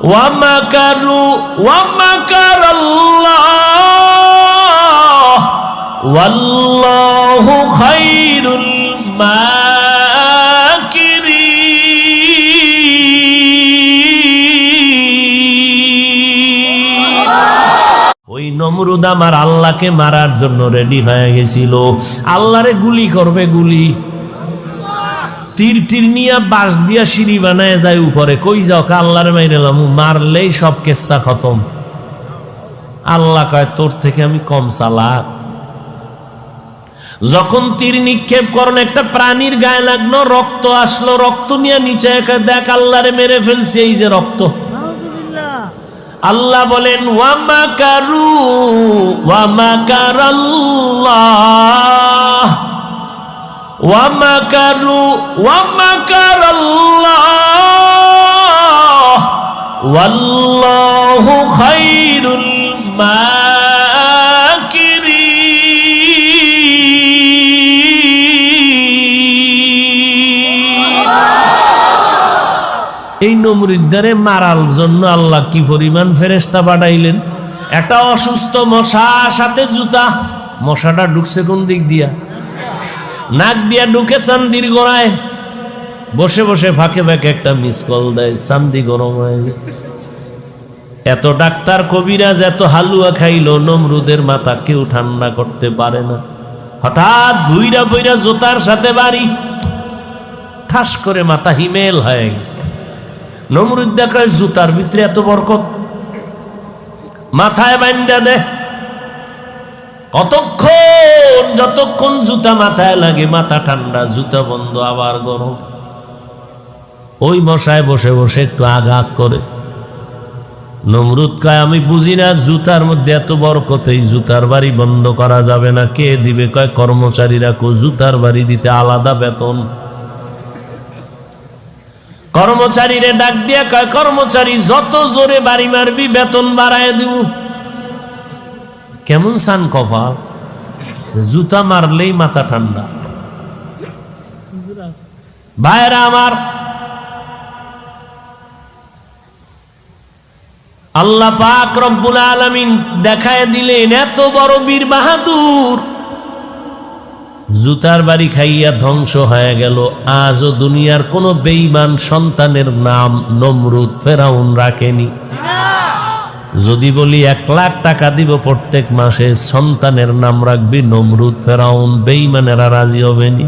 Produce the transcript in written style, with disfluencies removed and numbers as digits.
ওয়া মাকারু ওয়া মাকারাল্লাহ ওয়াল্লাহু খায়রুল মাকিরিন। ওই নমরুদ আমার আল্লাহকে মারার জন্য রেডি হয়ে গেছিল। আল্লাহরে গুলি করবে, গুলি তীর তীর নিয়ে বাঁশ দিয়া সিঁড়ি বানায় যায় উপরে। কই যাও? আল্লাহরে মাইরালাম, মারলেই সব কেচ্ছা খতম। আল্লাহ কয় তোর থেকে আমি কম চালাক। যখন তীর নিক্ষেপ করেন একটা প্রাণীর গায়ে লাগলো, রক্ত আসলো, রক্ত নিয়ে নিচে দেখ আল্লাহরে মেরে ফেলছে, এই যে রক্ত। আল্লাহ বলেন ওয়া মাকারু ওয়া মাকারাল্লাহ ওয়া মাকারু ওয়া মাকারাল্লাহ ওয়াল্লাহু খায়রুল মাকিরিন। এই নমরুদ্দারে মারার জন্য আল্লাহ কি পরিমাণ ফেরেশতা পাঠাইলেন। একটা অসুস্থ মশা, সাথে জুতা। মশাটা ঢুকছে কোন দিক দিয়া? নাক দিয়া ঢুকে চান্দির গোড়ায়। বসে বসে ফাঁকে ফাঁকে একটা মিস কল দেয়, চান্দি গরম হয়ে যায়। এত ডাক্তার কবিরাজ এত হালুয়া খাইলো, নমরুদের মাথা কেউ ঠান্ডা করতে পারে না। হঠাৎ ঘুইরা বইরা জোতার সাথে বাড়ি, ঠাস করে মাথা হিমেল হয়ে গেছে। নমরুদ দেখায় জুতার ভিতরে এত বরকত, মাথায় বান্ধা দে। কতক্ষণ? যতক্ষণ জুতা মাথায় লাগে মাথা ঠান্ডা, জুতা বন্ধ, আবার গরম। ওই মশায় বসে বসে একটু আঘাত করে। নমরুদ কয় আমি বুঝি না জুতার মধ্যে এত বরকত, এই জুতার বাড়ি বন্ধ করা যাবে না। কে দিবে? কয় কর্মচারীরা। কো জুতার বাড়ি দিতে আলাদা বেতন। কর্মচারীরে ডাক দিয়া কয় কর্মচারী যত জোরে বাড়ি মারবি বেতন বাড়ায় দিব। কেমন সান কপাল, জুতা মারলেই মাথা ঠান্ডা। ভাইরা আমার, আল্লাহ পাক রব্বুল আলামিন দেখায় দিলেন এত বড় বীর বাহাদুর, জুতার বাড়ি খাইয়া ধ্বংস হয়ে গেল। আজও দুনিয়ার কোন বেঈমান সন্তানের নাম নমরুদ ফেরাউন রাখেনি। যদি বলি 1 লাখ টাকা দিব প্রত্যেক মাসে, সন্তানের নাম রাখবি নমরুদ ফেরাউন, বেঈমানেরা রাজি হবে নি।